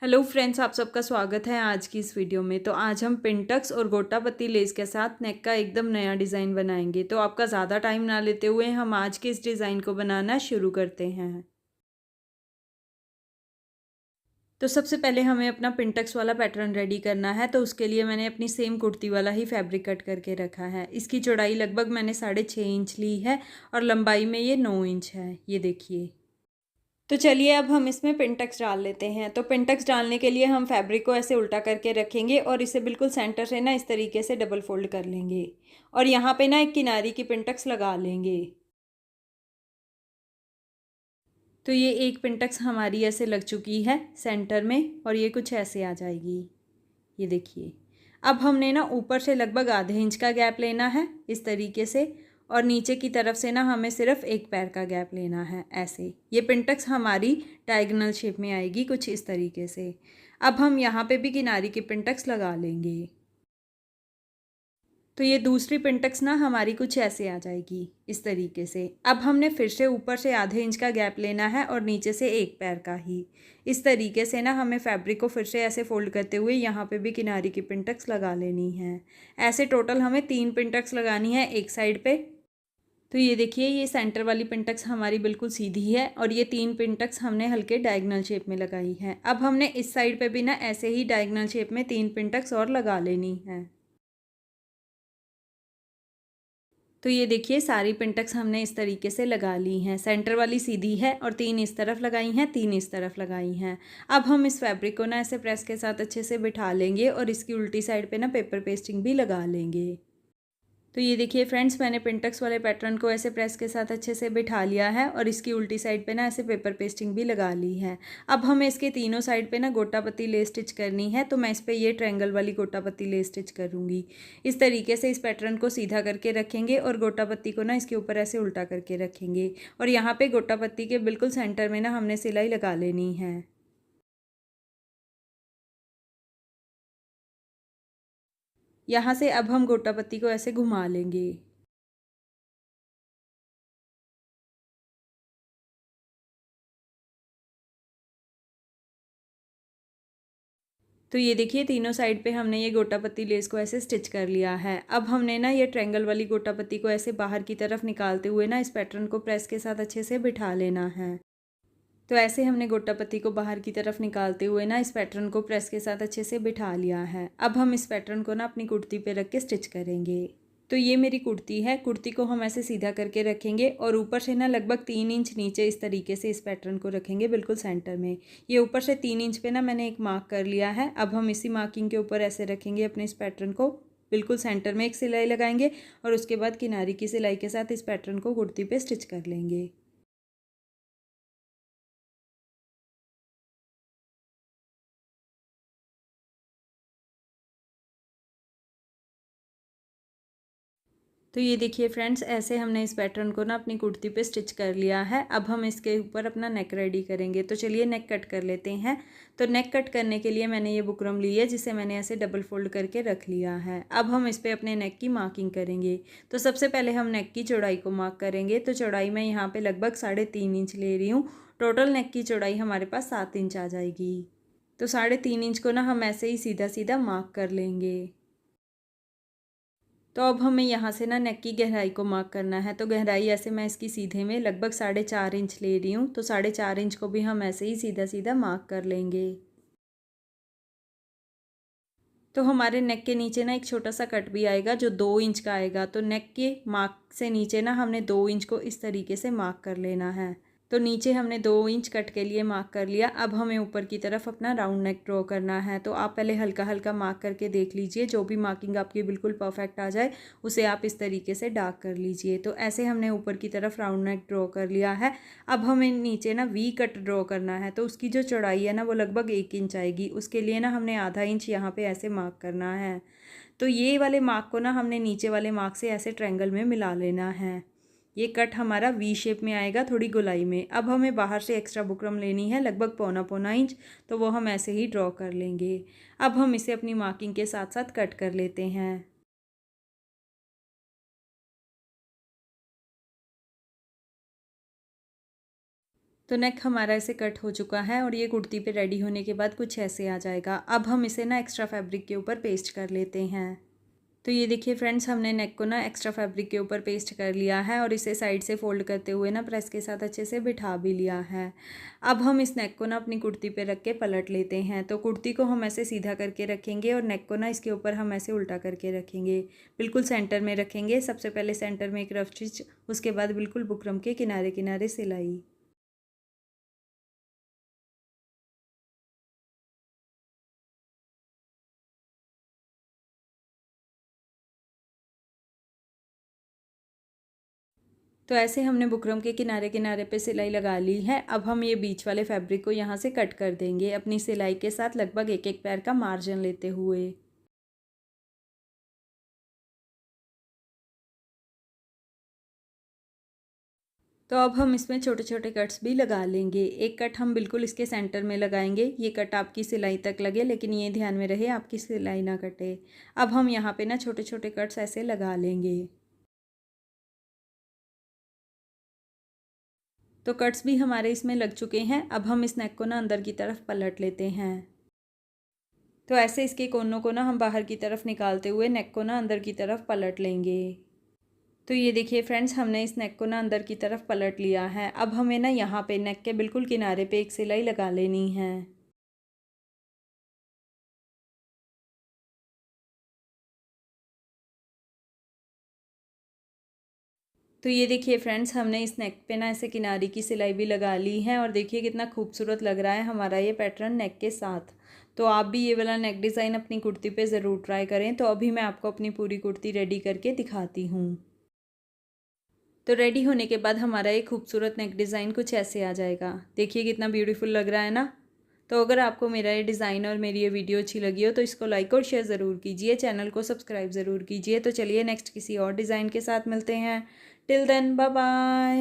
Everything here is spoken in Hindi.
हेलो फ्रेंड्स, आप सबका स्वागत है आज की इस वीडियो में। तो आज हम पिंटक्स और गोटा पत्ती लेस के साथ नेक का एकदम नया डिज़ाइन बनाएंगे। तो आपका ज़्यादा टाइम ना लेते हुए हम आज के इस डिज़ाइन को बनाना शुरू करते हैं। तो सबसे पहले हमें अपना पिंटक्स वाला पैटर्न रेडी करना है। तो उसके लिए मैंने अपनी सेम कुर्ती वाला ही फैब्रिक कट करके रखा है। इसकी चौड़ाई लगभग मैंने 6.5 इंच ली है और लंबाई में ये 9 इंच है। ये देखिए। तो चलिए अब हम इसमें पिंटक्स डाल लेते हैं। तो पिंटक्स डालने के लिए हम फैब्रिक को ऐसे उल्टा करके रखेंगे और इसे बिल्कुल सेंटर से ना इस तरीके से डबल फोल्ड कर लेंगे और यहाँ पे ना एक किनारी की पिंटक्स लगा लेंगे। तो ये एक पिंटक्स हमारी ऐसे लग चुकी है सेंटर में और ये कुछ ऐसे आ जाएगी। ये देखिए। अब हमने ना ऊपर से लगभग ½ इंच का गैप लेना है इस तरीके से और नीचे की तरफ से ना हमें सिर्फ एक पैर का गैप लेना है ऐसे। ये पिंटक्स हमारी डायगोनल शेप में आएगी कुछ इस तरीके से। अब हम यहाँ पे भी किनारी की पिंटक्स लगा लेंगे। तो ये दूसरी पिंटक्स ना हमारी कुछ ऐसे आ जाएगी इस तरीके से। अब हमने फिर से ऊपर से ½ इंच का गैप लेना है और नीचे से एक पैर का ही। इस तरीके से ना हमें फैब्रिक को फिर से ऐसे फोल्ड करते हुए यहाँ पे भी किनारी की पिंटक्स लगा लेनी है। ऐसे टोटल हमें 3 पिंटक्स लगानी है एक साइड पे। तो ये देखिए, ये सेंटर वाली पिंटक्स हमारी बिल्कुल सीधी है और ये 3 पिंटक्स हमने हल्के डायगोनल शेप में लगाई है। अब हमने इस साइड पे भी ना ऐसे ही डायगोनल शेप में 3 पिंटक्स और लगा लेनी है। तो ये देखिए, सारी पिंटक्स हमने इस तरीके से लगा ली हैं। सेंटर वाली सीधी है और 3 इस तरफ लगाई हैं, 3 इस तरफ लगाई हैं। अब हम इस फैब्रिक को ना ऐसे प्रेस के साथ अच्छे से बिठा लेंगे और इसकी उल्टी साइड पे ना पेपर पेस्टिंग भी लगा लेंगे। तो ये देखिए फ्रेंड्स, मैंने पिंटक्स वाले पैटर्न को ऐसे प्रेस के साथ अच्छे से बिठा लिया है और इसकी उल्टी साइड पे ना ऐसे पेपर पेस्टिंग भी लगा ली है। अब हमें इसके तीनों साइड पे ना गोटा पत्ती लेस स्टिच करनी है। तो मैं इस पर ये ट्रायंगल वाली गोटा पत्ती लेस स्टिच करूँगी। इस तरीके से इस पैटर्न को सीधा करके रखेंगे और गोटा पत्ती को ना इसके ऊपर ऐसे उल्टा करके रखेंगे और यहाँ पे गोटा पत्ती के बिल्कुल सेंटर में ना हमने सिलाई लगा लेनी है। यहाँ से अब हम गोटा पत्ती को ऐसे घुमा लेंगे। तो ये देखिए, तीनों साइड पे हमने ये गोटा पत्ती लेस को ऐसे स्टिच कर लिया है। अब हमने ना ये ट्रायंगल वाली गोटा पत्ती को ऐसे बाहर की तरफ निकालते हुए ना इस पैटर्न को प्रेस के साथ अच्छे से बिठा लेना है। तो ऐसे हमने गोटा पत्ती को बाहर की तरफ निकालते हुए ना इस पैटर्न को प्रेस के साथ अच्छे से बिठा लिया है। अब हम इस पैटर्न को ना अपनी कुर्ती पे रख के स्टिच करेंगे। तो ये मेरी कुर्ती है। कुर्ती को हम ऐसे सीधा करके रखेंगे और ऊपर से ना लगभग 3 इंच नीचे इस तरीके से इस पैटर्न को रखेंगे बिल्कुल सेंटर में। ये ऊपर से 3 इंच पे ना मैंने एक मार्क कर लिया है। अब हम इसी मार्किंग के ऊपर ऐसे रखेंगे अपने इस पैटर्न को। बिल्कुल सेंटर में एक सिलाई लगाएंगे और उसके बाद किनारी की सिलाई के साथ इस पैटर्न को कुर्ती पे स्टिच कर लेंगे। तो ये देखिए फ्रेंड्स, ऐसे हमने इस पैटर्न को ना अपनी कुर्ती पे स्टिच कर लिया है। अब हम इसके ऊपर अपना नेक रेडी करेंगे। तो चलिए नेक कट कर लेते हैं। तो नेक कट करने के लिए मैंने ये बुकरम ली है जिसे मैंने ऐसे डबल फोल्ड करके रख लिया है। अब हम इस पर अपने नेक की मार्किंग करेंगे। तो सबसे पहले हम नेक की चौड़ाई को मार्क करेंगे। तो चौड़ाई मैं यहाँ पर लगभग 3.5 इंच ले रही हूँ। टोटल नेक की चौड़ाई हमारे पास 7 इंच आ जाएगी। तो 3.5 इंच को ना हम ऐसे ही सीधा सीधा मार्क कर लेंगे। तो अब हमें यहाँ से ना नेक की गहराई को मार्क करना है। तो गहराई ऐसे मैं इसकी सीधे में लगभग 4.5 इंच ले रही हूँ। तो 4.5 इंच को भी हम ऐसे ही सीधा सीधा मार्क कर लेंगे। तो हमारे नेक के नीचे ना एक छोटा सा कट भी आएगा जो 2 इंच का आएगा। तो नेक के मार्क से नीचे ना हमने 2 इंच को इस तरीके से मार्क कर लेना है। तो नीचे हमने 2 इंच कट के लिए मार्क कर लिया। अब हमें ऊपर की तरफ अपना राउंड नेक ड्रॉ करना है। तो आप पहले हल्का हल्का मार्क करके देख लीजिए। जो भी मार्किंग आपकी बिल्कुल परफेक्ट आ जाए उसे आप इस तरीके से डार्क कर लीजिए। तो ऐसे हमने ऊपर की तरफ राउंड नेक ड्रॉ कर लिया है। अब हमें नीचे ना वी कट ड्रॉ करना है। तो उसकी जो चौड़ाई है ना वो लगभग 1 इंच आएगी। उसके लिए ना हमने ½ इंच यहाँ पे ऐसे मार्क करना है। तो ये वाले मार्क को ना हमने नीचे वाले मार्क से ऐसे ट्रायंगल में मिला लेना है। ये कट हमारा वी शेप में आएगा थोड़ी गोलाई में। अब हमें बाहर से एक्स्ट्रा बुकरम लेनी है लगभग 1.25 इंच। तो वो हम ऐसे ही ड्रॉ कर लेंगे। अब हम इसे अपनी मार्किंग के साथ साथ कट कर लेते हैं। तो नेक हमारा ऐसे कट हो चुका है और ये कुर्ती पे रेडी होने के बाद कुछ ऐसे आ जाएगा। अब हम इसे ना एक्स्ट्रा फैब्रिक के ऊपर पेस्ट कर लेते हैं। तो ये देखिए फ्रेंड्स, हमने नेक को ना एक्स्ट्रा फैब्रिक के ऊपर पेस्ट कर लिया है और इसे साइड से फोल्ड करते हुए ना प्रेस के साथ अच्छे से बिठा भी लिया है। अब हम इस नेक को ना अपनी कुर्ती पे रख के पलट लेते हैं। तो कुर्ती को हम ऐसे सीधा करके रखेंगे और नेक को ना इसके ऊपर हम ऐसे उल्टा करके रखेंगे। बिल्कुल सेंटर में रखेंगे। सबसे पहले सेंटर में एक रफ स्टिच, उसके बाद बिल्कुल बुकरम के किनारे किनारे सिलाई। तो ऐसे हमने बुकरम के किनारे किनारे पे सिलाई लगा ली है। अब हम ये बीच वाले फैब्रिक को यहाँ से कट कर देंगे अपनी सिलाई के साथ, लगभग एक एक पैर का मार्जिन लेते हुए। तो अब हम इसमें छोटे छोटे कट्स भी लगा लेंगे। एक कट हम बिल्कुल इसके सेंटर में लगाएंगे। ये कट आपकी सिलाई तक लगे, लेकिन ये ध्यान में रहे आपकी सिलाई ना कटे। अब हम यहाँ पे ना छोटे छोटे कट्स ऐसे लगा लेंगे। तो कट्स भी हमारे इसमें लग चुके हैं। अब हम इस नेक को ना अंदर की तरफ पलट लेते हैं। तो ऐसे इसके कोनों को ना हम बाहर की तरफ निकालते हुए नेक को ना अंदर की तरफ पलट लेंगे। तो ये देखिए फ्रेंड्स, हमने इस नेक को ना अंदर की तरफ पलट लिया है। अब हमें ना यहाँ पे नेक के बिल्कुल किनारे पे एक सिलाई लगा लेनी है। तो ये देखिए फ्रेंड्स, हमने इस नेक पे ना ऐसे किनारे की सिलाई भी लगा ली है और देखिए कितना खूबसूरत लग रहा है हमारा ये पैटर्न नेक के साथ। तो आप भी ये वाला नेक डिज़ाइन अपनी कुर्ती पे ज़रूर ट्राई करें। तो अभी मैं आपको अपनी पूरी कुर्ती रेडी करके दिखाती हूँ। तो रेडी होने के बाद हमारा ये खूबसूरत नेक डिज़ाइन कुछ ऐसे आ जाएगा। देखिए कितना ब्यूटीफुल लग रहा है ना। तो अगर आपको मेरा ये डिज़ाइन और मेरी ये वीडियो अच्छी लगी हो तो इसको लाइक और शेयर ज़रूर कीजिए, चैनल को सब्सक्राइब ज़रूर कीजिए। तो चलिए नेक्स्ट किसी और डिज़ाइन के साथ मिलते हैं। Till then bye bye.